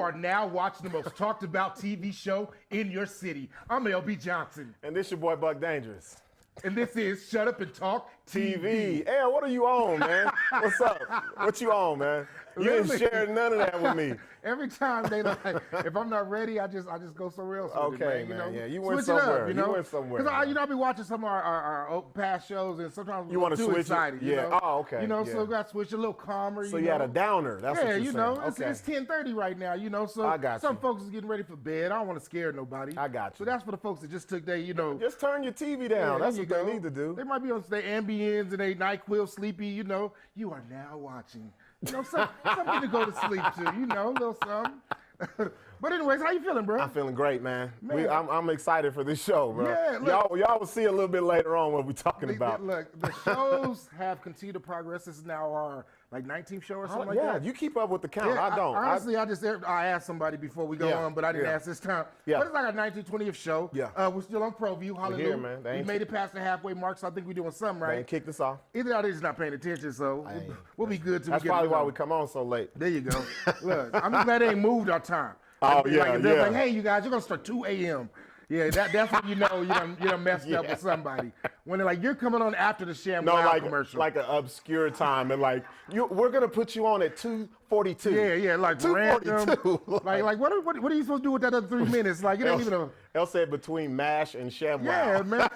are now watching the most talked about TV show in your city. I'm LB Johnson. And this your boy Buck Dangerous. And this is Shut Up and Talk TV. Hey, what are you on, man? What's up? What you on, man? You didn't share none of that with me. Every time they like, if I'm not ready, I just go somewhere else. Okay, with it, man. You know? Yeah, you went Switch it somewhere. up, you know? You went somewhere. Because I be watching some of our past shows, and sometimes You want to too switch excited. it? You Yeah. know? Oh, okay. You know, yeah. so we got to switch a little calmer. So you you had know? a downer. That's what Yeah, you're you saying. know, Okay. it's 10:30 right now. You know, so I got some you. folks is getting ready for bed. I don't want to scare nobody. I got So you. that's for the folks that just took their, you know. Just turn your TV down. That's what they need to do. They might be on their Ambiens and they NyQuil sleepy. You know, you are now watching. You know, something to go to sleep to. You know, a little something. But anyways, how you feeling, bro? I'm feeling great, man. Man. I'm excited for this show, bro. Yeah, look. Y'all will see a little bit later on what we're talking about. Look, the shows have continued to progress. This is now our 19th show or something like that. Yeah, you keep up with the count. Yeah, I don't. Honestly, I asked somebody before we go on, but I didn't ask this time. Yeah. But it's like our 19th, 20th show. Yeah. We're still on ProView. Hallelujah. here, man. We made it past the halfway mark, so I think we're doing something They right. ain't kicked us off. Either that or they're just not paying attention, so we'll be good till That's we get probably why going. we come on so late. There you go. Look, I'm just glad they ain't moved our time. Oh, Like, yeah, if they're yeah. like, hey, you guys, you're going to start 2 a.m. Yeah, that's when you know you done messed up with somebody. When they're like, you're coming on after the Sham Wow commercial. like an obscure time, and like we're gonna put you on at 2:42. Yeah, like random. 2:42. Like what are you supposed to do with that other 3 minutes? Like it ain't even a. El said between MASH and Sham Yeah, Wow. man.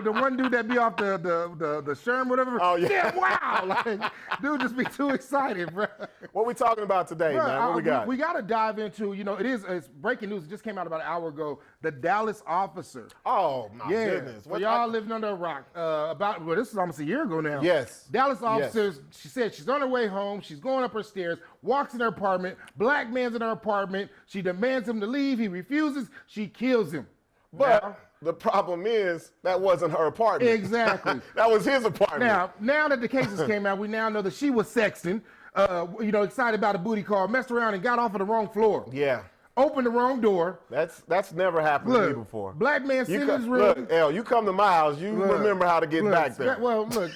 the one dude that be off the Sherm, whatever. Oh, yeah. Wow. Like, dude just be too excited, bro. What we talking about today, man? What we got? We got to dive into, it's breaking news. It just came out about an hour ago. The Dallas officer. Oh, my goodness. For y'all living under a rock. This is almost a year ago now. Yes. Dallas officers, she said she's on her way home. She's going up her stairs, walks in her apartment. Black man's in her apartment. She demands him to leave. He refuses. She kills him. But the problem is that wasn't her apartment. Exactly. That was his apartment. Now that the cases came out, we now know that she was sexting, excited about a booty call, messed around and got off of the wrong floor. Yeah. Opened the wrong door. That's never happened to me before. Black man sitting in his room. Look, El, you come to my house, you remember how to get back there. Well, look,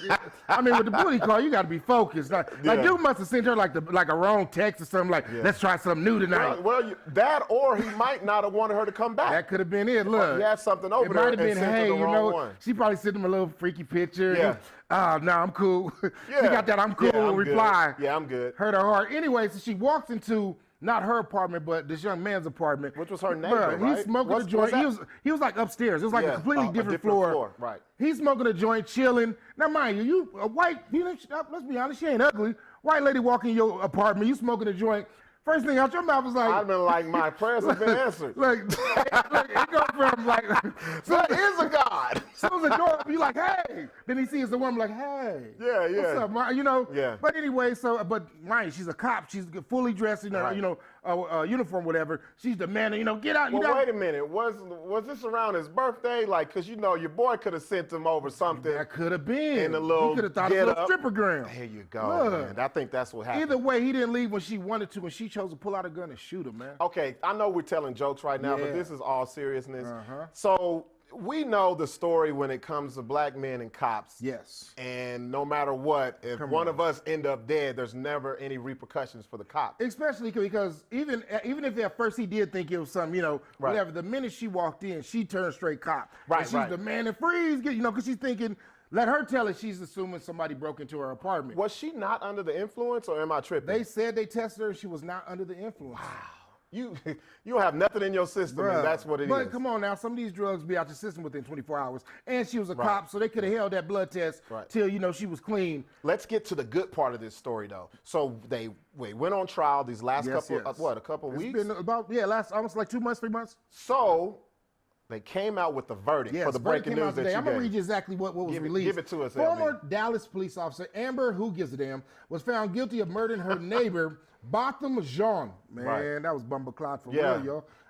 I mean, with the booty call, you got to be focused. Like dude must have sent her like a wrong text or something like, let's try something new tonight. That or he might not have wanted her to come back. That could have been it. Look, he had something over there and sent her the wrong one. She probably sent him a little freaky picture. Yeah. No, I'm cool. Yeah. She got that I'm cool I'm reply. Good. Yeah, I'm good. Hurt her heart. Anyway, so she walks into not her apartment, but this young man's apartment. Which was her neighbor, right? He's smoking a joint. He was like upstairs. It was like a completely different floor. Right. He's smoking a joint, chilling. Now, mind you, a white, let's be honest, she ain't ugly. White lady walking in your apartment, you smoking a joint. First thing out your mouth was like, I've been like, my prayers have been answered. Look, it goes from like, there is a God. So as the door up, you like, hey. Then he sees the woman like, hey. Yeah. What's up, Ma? Yeah. But anyway, but mind, she's a cop. She's fully dressed in her, uniform, whatever. She's demanding, get out. Well, wait a minute. Was this around his birthday? Like, because, your boy could have sent him over something. That could have been. In a little he could have thought it was a strippergram. There you go, man. I think that's what happened. Either way, he didn't leave when she wanted to, and she chose to pull out a gun and shoot him, man. Okay, I know we're telling jokes right now, but this is all seriousness. So we know the story when it comes to black men and cops. Yes. And no matter what, if one of us end up dead, there's never any repercussions for the cop. Especially because even if at first he did think it was something, whatever, the minute she walked in, she turned straight cop. Right, and she's demanding freeze, because she's thinking, let her tell it, she's assuming somebody broke into her apartment. Was she not under the influence, or am I tripping? They said they tested her, she was not under the influence. Wow. You don't have nothing in your system, and that's what it is. But come on now, some of these drugs be out your system within 24 hours. And she was a cop, so they could have held that blood test till, she was clean. Let's get to the good part of this story, though. So they went on trial these last a couple weeks? It's been about, almost like 2 months, 3 months. So they came out with the verdict for the breaking news that you gave. I'm going to read you exactly what was released. Give it to us, Former Dallas police officer Amber, who gives a damn, was found guilty of murdering her neighbor, Botham Jean. Man, that was Bumbleclot for real,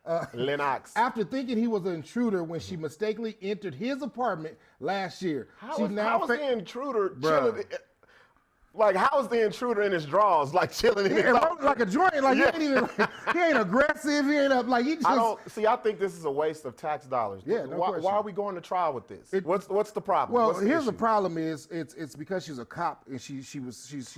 y'all. Lennox. After thinking he was an intruder when she mistakenly entered his apartment last year. How was the intruder chilling? Like, how is the intruder in his drawers, like chilling in his office? Like a joint, like he ain't aggressive, he ain't up, like he just. I think this is a waste of tax dollars. Yeah, no question. Why are we going to trial with this? What's the problem? Well, What's the here's issue? the problem is it's because she's a cop and she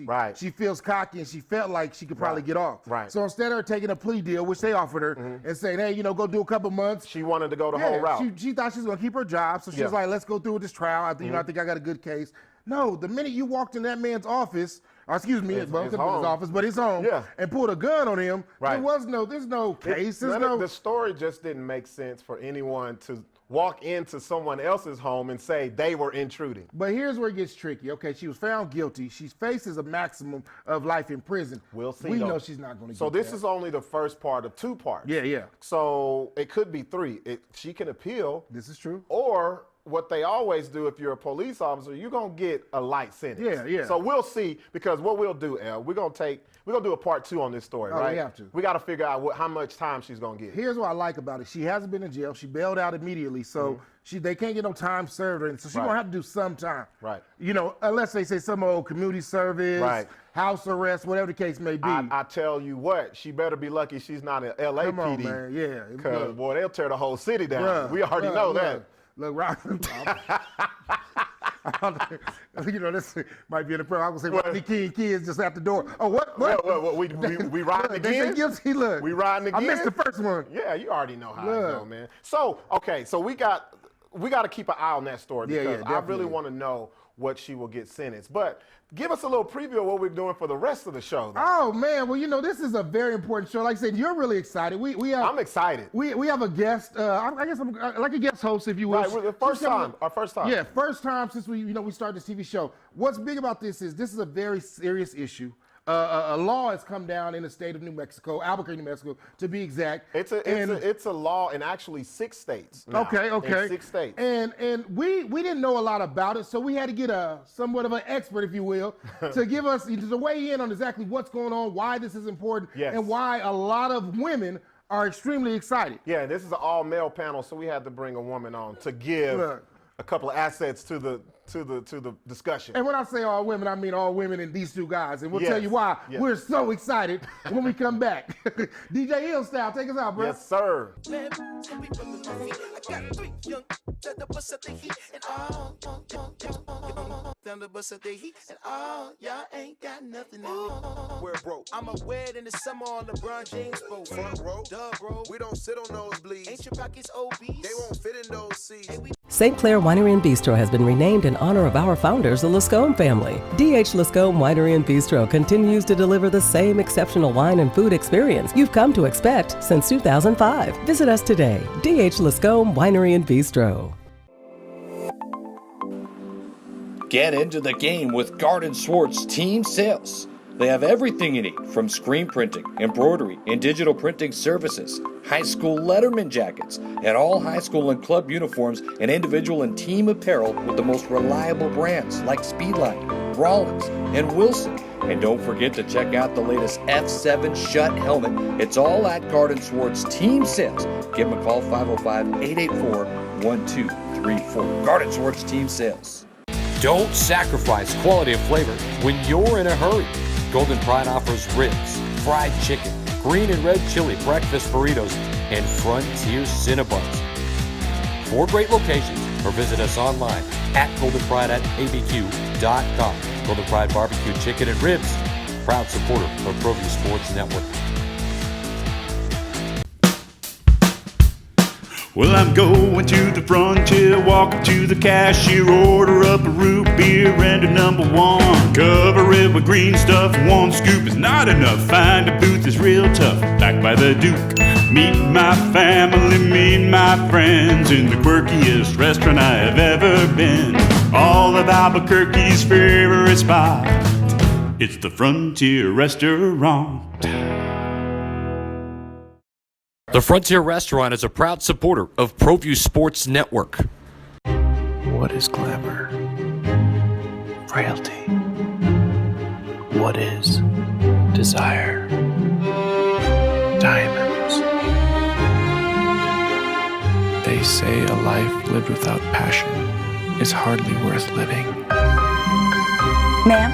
Right. she feels cocky and she felt like she could probably get off. Right. So instead of her taking a plea deal, which they offered her, and saying, hey, go do a couple months. She wanted to go the whole route. She thought she was gonna keep her job, so she was like, let's go through with this trial. I think I got a good case. No, the minute you walked in that man's office, or excuse me, his office, but his home, and pulled a gun on him, there's no case. The story just didn't make sense for anyone to walk into someone else's home and say they were intruding. But here's where it gets tricky. Okay, she was found guilty. She faces a maximum of life in prison. We'll see. We know she's not going to get So this is only the first part of 2 parts. Yeah. So it could be 3. She can appeal. This is true. Or what they always do, if you're a police officer, you're going to get a light sentence. Yeah. So we'll see, because what we'll do, El, we're going to do a part 2 on this story, right? We have to. We got to figure out how much time she's going to get. Here's what I like about it. She hasn't been in jail. She bailed out immediately, so they can't get no time served, and so she's going to have to do some time. Right. Unless they say some old community service, house arrest, whatever the case may be. I tell you what, she better be lucky she's not in LAPD. Come on, man. Yeah. Because, boy, they'll tear the whole city down. We already know that. Look, Rock. This might be in the program. I'm going to say, Rodney King kids just at the door. Oh, what? We riding again? They say guilty, look. We riding again? I missed the first one. Yeah, you already know how it go, man. So, okay, so we got to keep an eye on that story, because I really want to know what she will get sentenced. But give us a little preview of what we're doing for the rest of the show, though. Oh, man. Well, this is a very important show. Like I said, you're really excited. I'm excited. We have a guest. I guess I'm like a guest host, if you will. Right, our first time. Yeah, first time since we started this TV show. What's big about this is a very serious issue. A law has come down in the state of New Mexico, Albuquerque, New Mexico, to be exact. It's a law in actually 6 states now. Okay. In 6 states. And we didn't know a lot about it, so we had to get somewhat of an expert, if you will, to give us to weigh in on exactly what's going on, why this is important, and why a lot of women are extremely excited. Yeah, this is an all-male panel, so we had to bring a woman on to give a couple of assets to the discussion. And when I say all women, I mean all women and these 2 guys. And we'll tell you why we're so excited when we come back. DJ Hill style, take us out, bro. Yes, sir. We're broke. I'm aware in the summer on LeBron James boat. Front row, duh, bro. We don't sit on nosebleeds. Ain't your pockets obese? They won't fit in those seats. St. Clair Winery and Bistro has been renamed in honor of our founders, the Lascombe family. D.H. Lascombe Winery and Bistro continues to deliver the same exceptional wine and food experience you've come to expect since 2005. Visit us today. D.H. Lascombe Winery and Bistro. Get into the game with Garden Swartz Team Sales. They have everything you need, from screen printing, embroidery, and digital printing services, high school letterman jackets, and all high school and club uniforms, and individual and team apparel with the most reliable brands like Speedline, Rollins, and Wilson. And don't forget to check out the latest F7 Shut helmet. It's all at Garden Swartz Team Sales. Give them a call, 505-884-1234. Garden Swartz Team Sales. Don't sacrifice quality of flavor when you're in a hurry. Golden Pride offers ribs, fried chicken, green and red chili breakfast burritos, and Frontier Cinnabons. 4 great locations, or visit us online at goldenpride@abq.com. Golden Pride Barbecue Chicken and Ribs, proud supporter of ProView Sports Network. Well, I'm going to the frontier, walk up to the cashier, order up a root beer and a #1. Cover it with green stuff, 1 scoop is not enough. Find a booth is real tough, back by the Duke. Meet my family, meet my friends in the quirkiest restaurant I have ever been. All of Albuquerque's favorite spot, it's the Frontier Restaurant. The Frontier Restaurant is a proud supporter of ProView Sports Network. What is glamour? Frailty. What is desire? Diamonds. They say a life lived without passion is hardly worth living. Ma'am,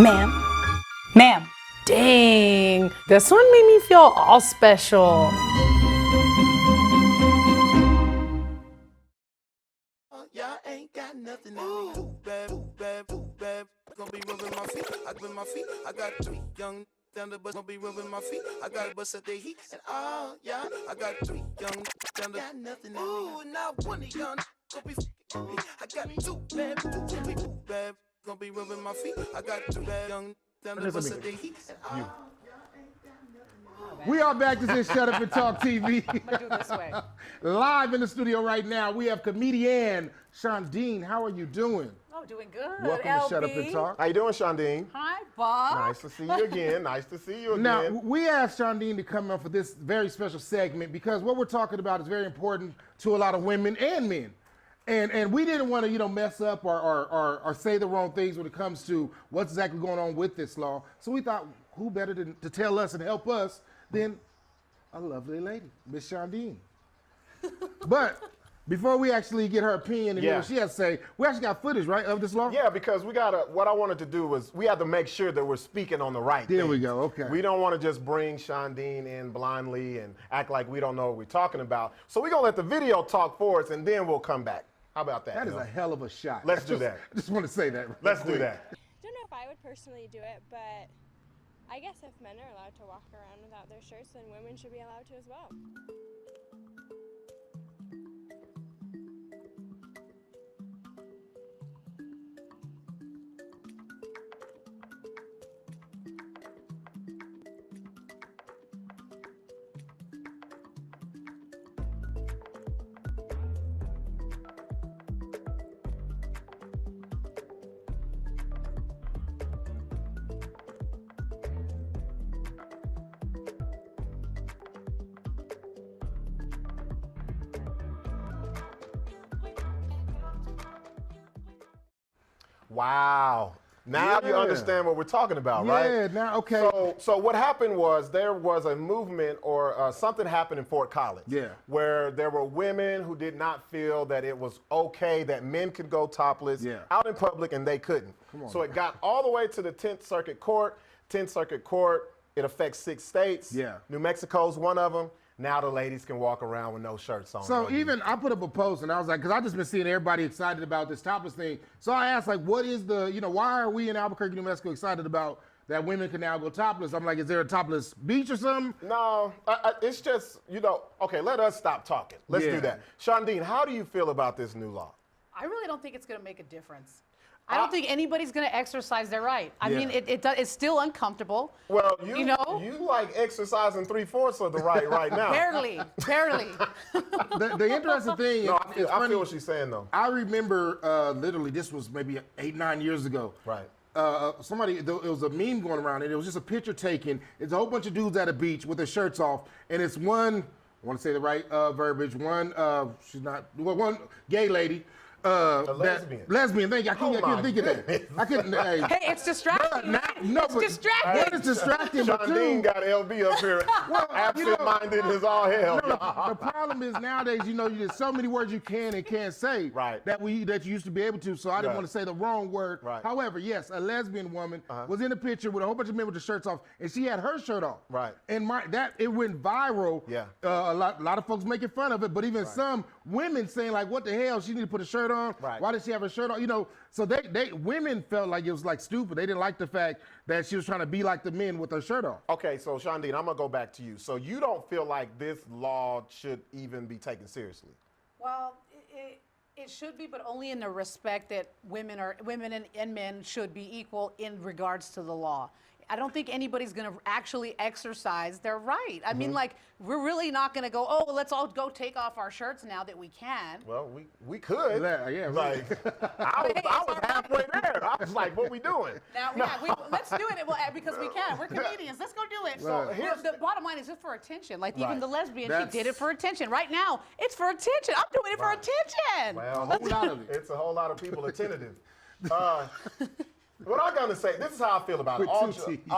Ma'am. Ma'am. Dang, this one made me feel all special. Y'all ain't got nothing on me. Too bad, too bad, too bad. Gonna be rubbing my feet. I got 3 young thunder, but gonna be rubbing my feet. I got a bust at the heat. And yeah, I got 3 young thunder. Got nothing on me. Now one of y'all gonna be f***ing me. I got 2 bad, too bad. Gonna be rubbing my feet. I got 3 bad young thunder, bust at the heat. And We are back. This is Shut Up and Talk TV. I'm gonna do it this way. Live in the studio right now, we have comedian Shondeen. How are you doing? Oh, doing good. Welcome LB. to Shut Up and Talk. How you doing, Shondeen? Hi, Bob. Nice to see you again. Nice to see you again. Now, we asked Shondeen to come on for this very special segment because what we're talking about is very important to a lot of women and men. And we didn't want to, mess up or say the wrong things when it comes to what's exactly going on with this law. So we thought, who better to tell us and help us than a lovely lady, Miss Shondeen. But before we actually get her opinion and hear what she has to say, we actually got footage, right, of this law? Yeah, because what I wanted to do was we had to make sure that we're speaking on the right There things. we go, okay. We don't want to just bring Shondeen in blindly and act like we don't know what we're talking about. So we're going to let the video talk for us, and then we'll come back. How about that? That is a hell of a shot. Let's do that. I just want to say that. Let's do that. I don't know if I would personally do it, but I guess if men are allowed to walk around without their shirts, then women should be allowed to as well. Wow. Now you understand what we're talking about, right? Yeah, now, okay. So what happened was there was a movement or something happened in Fort Collins where there were women who did not feel that it was okay that men could go topless out in public and they couldn't. So it got all the way to the 10th Circuit Court. 10th Circuit Court, it affects 6 states. New Mexico's one of them. Now the ladies can walk around with no shirts on. So even I put up a post and I was like, because I just been seeing everybody excited about this topless thing. So I asked, like, what is the, why are we in Albuquerque, New Mexico excited about that women can now go topless? I'm like, is there a topless beach or something? No, it's just, okay, let us stop talking. Let's do that. Shondeen, how do you feel about this new law? I really don't think it's going to make a difference. I don't think anybody's going to exercise their right. I mean, it's still uncomfortable. Well, you like exercising 3/4 of the right now. Barely. The interesting thing is, I feel what she's saying, though. I remember literally, this was maybe 8-9 years ago. Right. It was a meme going around, and it was just a picture taken. It's a whole bunch of dudes at a beach with their shirts off, and it's one, I want to say the right verbiage, one gay lady. Lesbian, thank you. I couldn't think of that. I couldn't. Hey, it's distracting. It's distracting. What is distracting? Shondeen got LB up here. Absent-minded as all hell. The problem is nowadays, there's so many words you can and can't say that you used to be able to. So I didn't want to say the wrong word. Right. However, yes, a lesbian woman was in a picture with a whole bunch of men with their shirts off, and she had her shirt off. Right. And it went viral. Yeah. A lot of folks making fun of it, but even some women saying like, "What the hell? She need to put a shirt on. Right. Why did she have her shirt on?" So women felt like it was like stupid. They didn't like the fact that she was trying to be like the men with her shirt off. Okay, so Shondeen, I'm gonna go back to you. So you don't feel like this law should even be taken seriously? Well, it should be, but only in the respect that women and men should be equal in regards to the law. I don't think anybody's going to actually exercise their right. I mean, like, we're really not going to go, oh, let's all go take off our shirts now that we can. Well, we could. Yeah, like, I was halfway there. I was like, what we doing? Now, let's do it because we can. We're comedians. Let's go do it. Right. So the bottom line is just for attention. Like, even the lesbian, she did it for attention. Right now, it's for attention. I'm doing it for attention. Well, it's a whole lot of people attentive. What I'm gonna say, this is how I feel about with it. Two T's.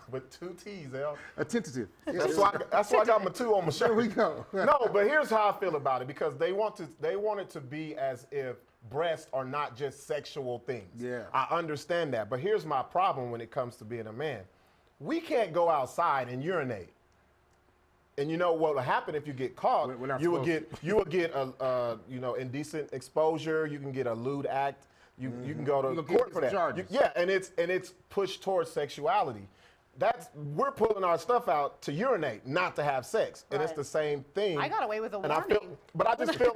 With 2 T's, L. A tentative. That's why I got my 2 on my shirt. There we go. No, but here's how I feel about it, because they want it to be as if breasts are not just sexual things. Yeah. I understand that, but here's my problem when it comes to being a man. We can't go outside and urinate. And you know what will happen if you get caught? You will get a indecent exposure. You can get a lewd act. You can go to court for that. And it's pushed towards sexuality. We're pulling our stuff out to urinate, not to have sex, and it's the same thing. I got away with a warning. I just feel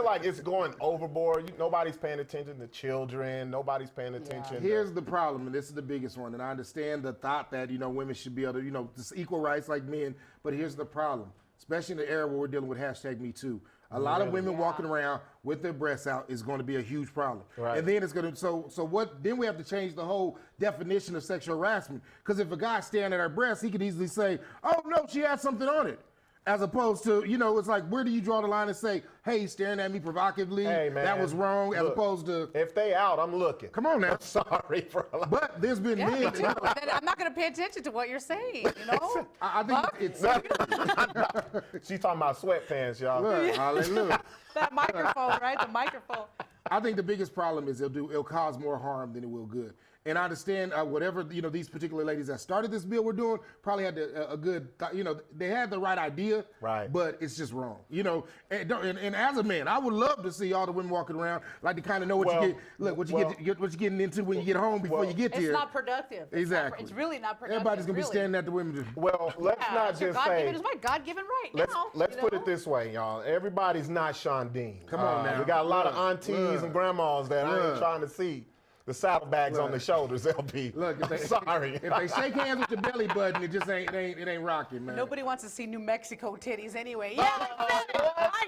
like it's going overboard. Nobody's paying attention to children. Nobody's paying attention. Here's the problem, and this is the biggest one. And I understand the thought that women should be able to just equal rights like men. But here's the problem, especially in the era where we're dealing with #MeToo. A lot of women walking around with their breasts out is going to be a huge problem. Right. And then it's going to, so what, then we have to change the whole definition of sexual harassment. Because if a guy's staring at her breasts, he could easily say, oh no, she has something on it. As opposed to, it's like, where do you draw the line and say, hey, he's staring at me provocatively, hey, man, that was wrong, look, as opposed to. If they out, I'm looking. Come on now. I'm sorry for a lot. But there's been men. Me too. Then I'm not going to pay attention to what you're saying, I think it's. She's talking about sweatpants, y'all. Look, hallelujah. That microphone, right? The microphone. I think the biggest problem is it'll cause more harm than it will good. And I understand whatever these particular ladies that started this bill were doing probably had a good they had the right idea, right? But it's just wrong, And as a man, I would love to see all the women walking around like to kind of know what you're getting into when you get home before you get here. It's not productive. Exactly. It's really not productive. Everybody's gonna be staring at the women. Well, let's not just say. It's my God-given right. Let's put it this way, y'all. Everybody's not Shondeen. Come on now. We got a lot of aunties and grandmas that ain't trying to see the saddlebags on their shoulders. They'll be sorry. If they shake hands with your belly button, it just ain't rocking, man. Nobody wants to see New Mexico titties anyway. Yeah, I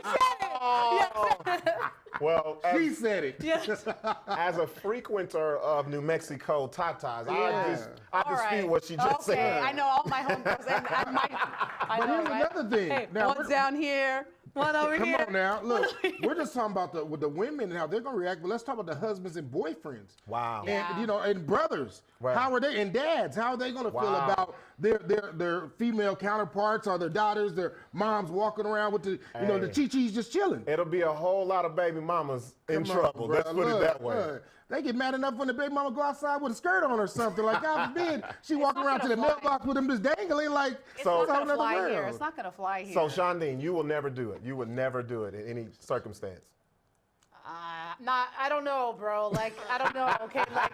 said it. Well, she said it. Yes. As a frequenter of New Mexico tatas, I dispute what she just said. I know all my homegirls. But here's another thing. Hey, now, one's down here, one over here. Come on now. Look, we're just talking about the women and how they're going to react, but let's talk about the husbands and boyfriends. Wow. And, and brothers. Right. How are they, and dads, how are they going to feel about their female counterparts or their daughters, their moms walking around with the chi-chis just chilling? It'll be a whole lot of baby mamas in trouble. Let's put it that way. They get mad enough when the baby mama go outside with a skirt on or something. Like, God forbid, she walking around to the mailbox with them just dangling like. It's not going to fly here. It's not going to fly here. So, Shondeen, you will never do it. You would never do it in any circumstance. I don't know, bro. Like, I don't know. Okay, like,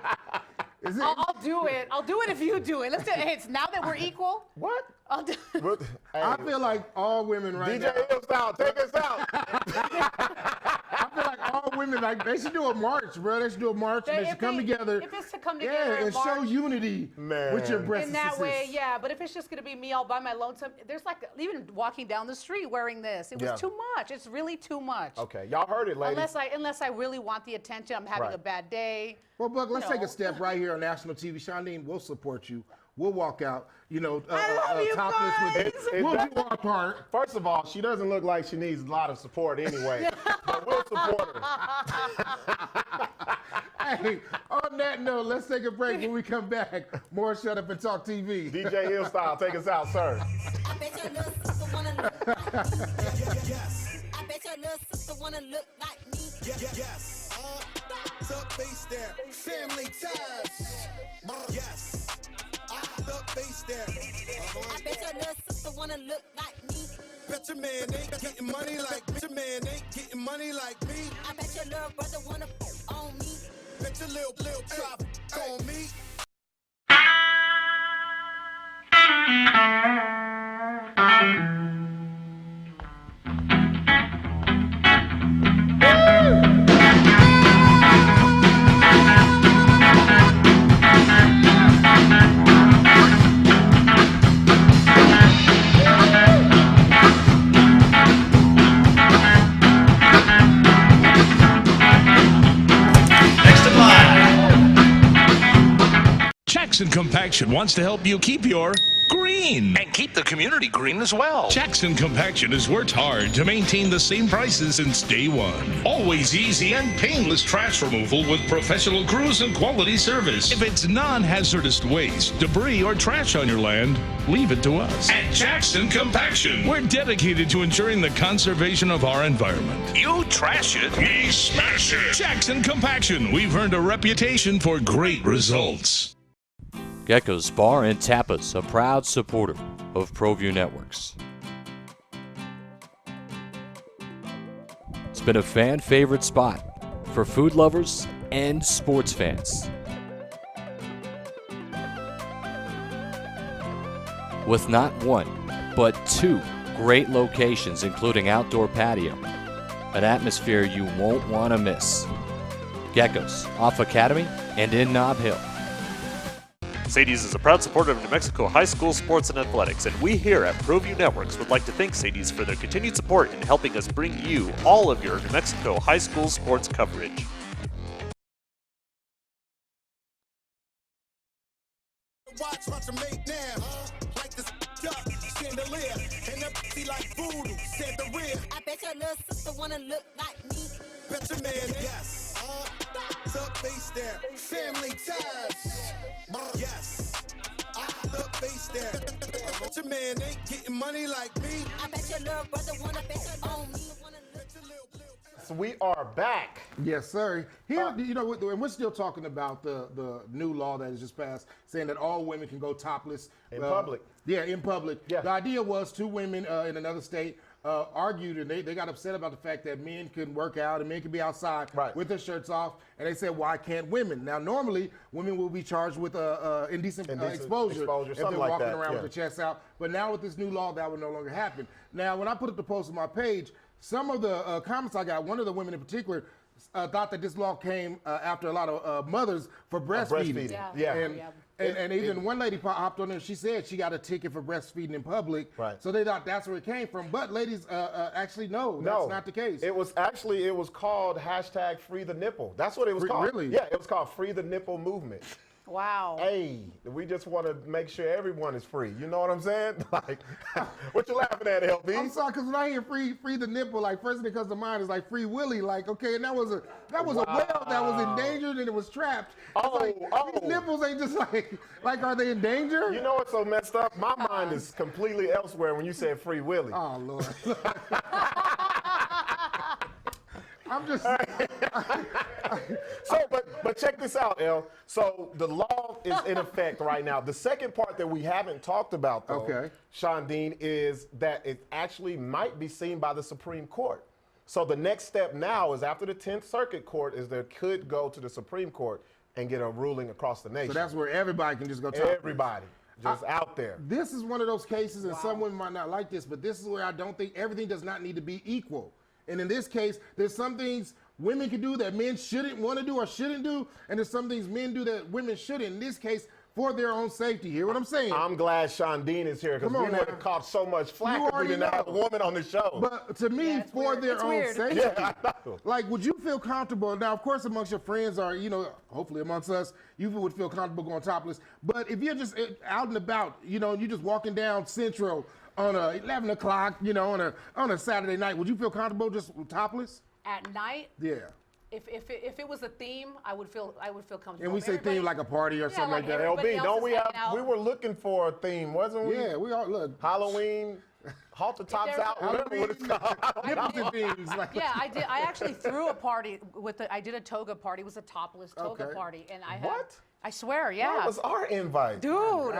I'll do it. I'll do it if you do it. Let's do it. Hey, it's now that we're equal. What? I'll do it. I feel like all women right now. DJ Hillstyle, take us out. I feel like all women, like, they should do a march, bro. They should do a march and they should come together. If it's to come together and show unity with your breasts. In that way, yeah. But if it's just going to be me all by my lonesome, there's like, even walking down the street wearing this, it was too much. It's really too much. Okay, y'all heard it, ladies. Unless I really want the attention, I'm having a bad day. Well, Buck, let's take a step right here on national TV. Shondeen, we'll support you. We'll walk out, topless with we'll do our part. First of all, she doesn't look like she needs a lot of support anyway, but we'll support her. Hey, on that note, let's take a break. When we come back, more Shut Up and Talk TV. DJ Hillstyle, take us out, sir. I bet your little sister wanna look. Yes. I bet your little sister wanna look like me. Yes. Tuck face there. Family ties. Yes. Tuck face there. I bet your little sister wanna look like me. Bet your man ain't getting money like me. Bet your man ain't getting money like me. I bet your little brother wanna on me. Bet your little trap on me. Jackson Compaction wants to help you keep your green green. And keep the community green as well. Jackson Compaction has worked hard to maintain the same prices since day one. Always easy and painless trash removal with professional crews and quality service. If it's non-hazardous waste, debris, or trash on your land, leave it to us. At Jackson Compaction, we're dedicated to ensuring the conservation of our environment. You trash it, we smash it. Jackson Compaction, we've earned a reputation for great results. Gecko's Bar and Tapas, a proud supporter of ProView Networks. It's been a fan-favorite spot for food lovers and sports fans. With not one, but 2 great locations, including outdoor patio, an atmosphere you won't want to miss. Gecko's, off Academy and in Nob Hill. Sadie's is a proud supporter of New Mexico high school sports and athletics, and we here at ProView Networks would like to thank Sadie's for their continued support in helping us bring you all of your New Mexico high school sports coverage. Watch what you make now. Like this chandelier, and that be like voodoo, chandelier. I bet your little sister wanna look like me. Bet your man, yes. Up face there, family ties. Yes. Up face there. Bet your man ain't getting money like me. I bet your little brother wanna bet on me. So we are back. Yes, sir. Here, you know, and we're still talking about the new law that has just passed, saying that all women can go topless In public. Yeah, in public. Yeah. The idea was 2 women in another state argued, and they got upset about the fact that men can work out and men can be outside with their shirts off, and they said, why can't women? Now, normally, women will be charged with indecent exposure if they're like walking that, around with their chest out, but now with this new law, that will no longer happen. Now, when I put up the post on my page, some of the comments I got, one of the women in particular, thought that this law came after a lot of mothers for breastfeeding. And even one lady hopped on there, she said she got a ticket for breastfeeding in public. Right. So they thought that's where it came from. But ladies, actually, no, that's not the case. It was called hashtag Free the Nipple. That's what it was called. Really? Yeah, it was called Free the Nipple Movement. Wow. Hey, we just want to make sure everyone is free. You know what I'm saying? Like, what you laughing at, LB? I'm sorry, because when I hear free the nipple, like first thing that comes to mind is like Free Willy. Like, okay, and that was a whale that was endangered and it was trapped. These nipples ain't just like are they in danger? You know what's so messed up? My mind is completely elsewhere when you said Free Willy. Oh Lord. I'm just but check this out, El. So the law is in effect right now. The second part that we haven't talked about, though, Shondeen, is that it actually might be seen by the Supreme Court. So the next step now is after the 10th Circuit Court is there could go to the Supreme Court and get a ruling across the nation. So that's where everybody can just go talk. Everybody. Just out there. This is one of those cases, and some women might not like this, but this is where I don't think everything does not need to be equal. And in this case, there's some things women can do that men shouldn't want to do or shouldn't do, and there's some things men do that women shouldn't. In this case, for their own safety. Hear what I'm saying? I'm glad Shondeen is here because we would have caught so much flack if we didn't have a woman on the show. But to me, for their own safety. Yeah, I know. Like, would you feel comfortable? Now, of course, amongst your friends or, you know, hopefully amongst us, you would feel comfortable going topless. But if you're just out and about, you know, you're just walking down Central on 11 o'clock, you know, on a Saturday night, would you feel comfortable just topless? At night? Yeah. If it was a theme, I would feel comfortable. And we say theme like a party or something like that. LB, don't we have? We were looking for a theme, wasn't we? Yeah, we all look. Halloween, halter tops out, whatever what it's called. Yeah, I did. I actually threw a party I did a toga party. It was a topless toga party, and I had. What? I swear, yeah. That was our invite. Dude.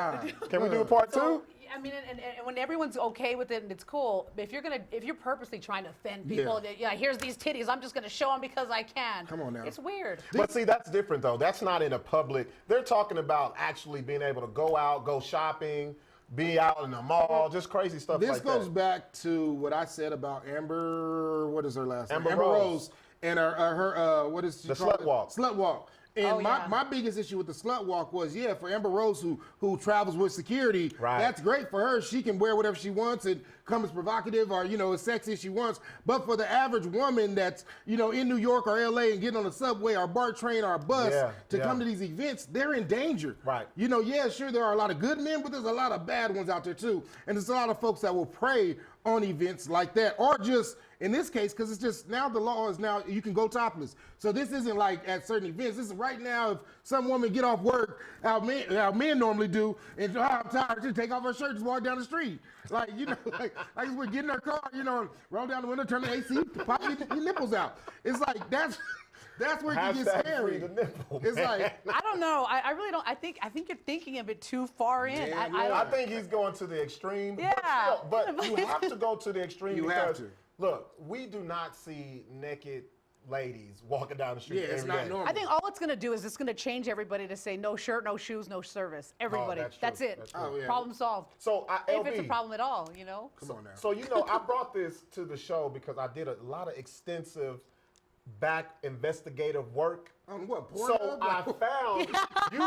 Can we do a part 2? I mean, and when everyone's okay with it and it's cool, if you're purposely trying to offend people, here's these titties, I'm just gonna show them because I can. Come on now. It's weird. But see, that's different though. That's not in a public. They're talking about actually being able to go out, go shopping, be out in the mall, just crazy stuff like that. This goes back to what I said about Amber. What is her last name? Amber Rose. And her what is she called? Slut Walk. Slut Walk. And my biggest issue with the slut walk was, for Amber Rose, who travels with security, that's great for her. She can wear whatever she wants and come as provocative or, as sexy as she wants. But for the average woman that's, in New York or LA and getting on the subway or BART train or a bus to come to these events, they're in danger. Right. Sure, there are a lot of good men, but there's a lot of bad ones out there too. And there's a lot of folks that will prey on events like that, or just in this case, because it's just now the law is now you can go topless. So this isn't like at certain events. This is right now. If some woman get off work, our men normally do, and I'm tired, just take off her shirt, just walk down the street, like we're getting her car, roll down the window, turn the AC, pop your nipples out. It's like that's where it gets scary. It's like I don't know. I really don't. I think you're thinking a bit too far in. I think he's going to the extreme. Yeah. But you have to go to the extreme because look, we do not see naked ladies walking down the street. Yeah, it's not normal. I think all it's going to do is it's going to change everybody to say no shirt, no shoes, no service. Everybody. That's it. Problem solved. So if it's a problem at all, Come on now. So I brought this to the show because I did a lot of extensive back investigative work. On what? So I found you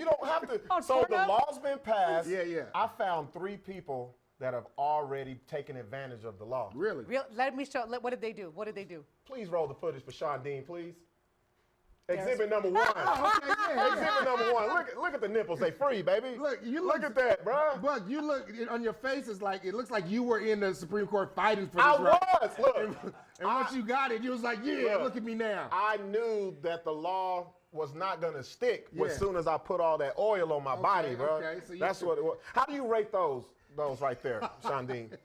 don't have to. So the law's been passed. Yeah. I found 3 people that have already taken advantage of the law. Really? Let me show. What did they do? Please roll the footage for Shondeen, please. Exhibit number 1. Exhibit number 1. Look at the nipples. They free, baby. Look at that, bro. But you look on your face. It looks like you were in the Supreme Court fighting for this. I right. was. Look. And once you got it, you was like, look at me now. I knew that the law was not gonna stick as soon as I put all that oil on my body, bro. Okay. So that's what it was. How do you rate those right there, Shondeen?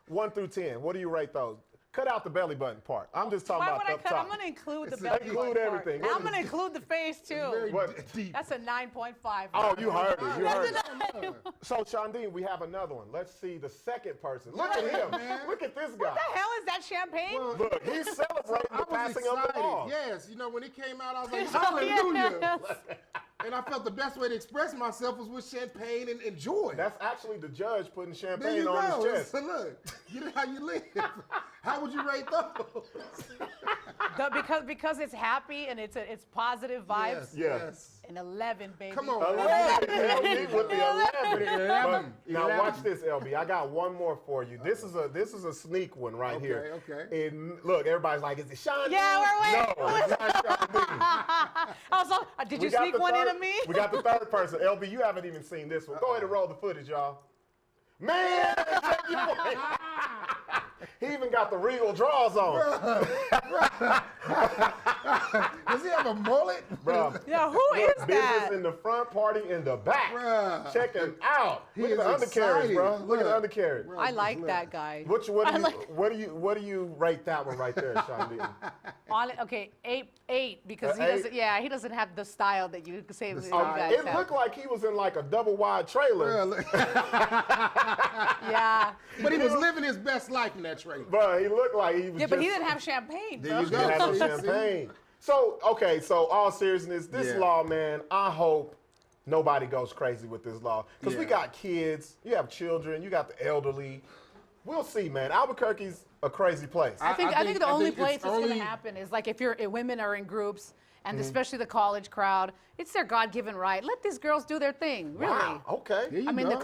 1 through 10. What do you rate those? Cut out the belly button part. I'm just talking about up top. I'm going to include the belly button Include everything. I'm going to include the face too. Deep. That's a 9.5. Oh, you heard it. You heard it. So, Shondeen, we have another one. Let's see the second person. Look at him. Man. Look at this guy. What the hell is that champagne? Well, Look, he's celebrating the passing of the law. Yes, when it came out, I was like, hallelujah. And I felt the best way to express myself was with champagne and joy. That's actually the judge putting there champagne you on go. his chest. So look, you know how you live. How would you rate those? Because it's happy and it's positive vibes. Yes. An 11, baby. Come on, 11, LB with the 11. Now 11. watch this, LB. I got one more for you. This is a sneak one right here. Okay. And look, everybody's like, is it Shondeen? Yeah, we're waiting. No, it's not Shondeen. Also, did you sneak one into me? We got the third person. LB, you haven't even seen this one. Go ahead and roll the footage, y'all. Man, take your point. He even got the regal draws on. Does he have a mullet? Bro. Yeah, who is that? Business in the front, party in the back. Bruh. Check him out. He Look at the is undercarriage, excited. bro. Look at the Look. undercarriage. I like that guy. What do you rate that one right there, Shondeen? Okay, 8 because he doesn't have the style that you say that you guys It have. looked like he was in like a double wide trailer. Yeah. But he was living his best life in that trailer. But he looked like he was Yeah, but he didn't have champagne, bro. There you He didn't have no See? champagne. So all seriousness, this law, man, I hope nobody goes crazy with this law. Because we got kids, you have children, you got the elderly. We'll see, man. Albuquerque's a crazy place. I think the only place that's going to happen is like if women are in groups, and especially the college crowd, it's their God-given right. Let these girls do their thing, really. Wow, okay. There you I mean, go.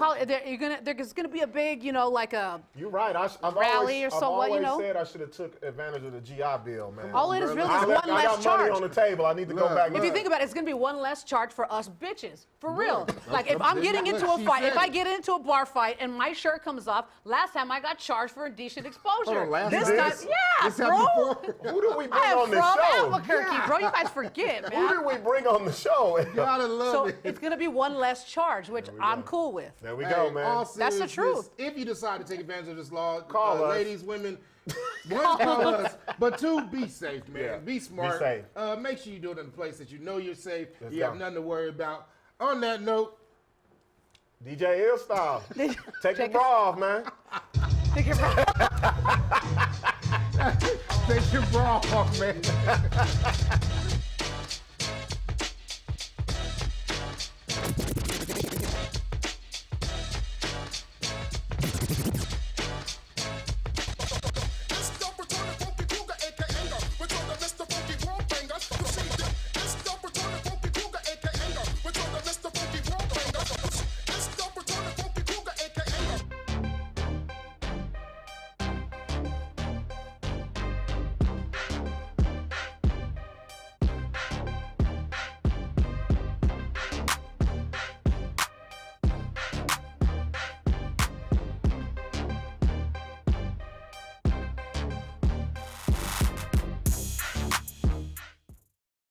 there's gonna be a big, like a You're right. I've rally always, or so, I've you always know. said I should have took advantage of the GI Bill, man. All it is really is one I less got charge. money on the table. I need to go back. If you think about it, it's gonna be one less charge for us bitches, for real. Like if I'm getting into Look, a she fight, said if I it. get into a bar fight and my shirt comes off, last time I got charged for indecent exposure. Hold on, This time? time, yeah, This happened bro. before? Who do we bring I am on from this show? Albuquerque, bro. You guys forget, man. Who did we bring on the show? Gotta love So it. it's gonna be one less charge, which I'm cool with. There we go, man. all That's the seriousness, truth. If you decide to take advantage of this law, Call us. ladies, women, one, call us. But two, be safe, man. Yeah, Be smart. be safe. Make sure you do it in a place that you know you're safe. Let's You go. have nothing to worry about. On that note, DJ Ill Style. Take your bra off, man. Take your take your bra off, man.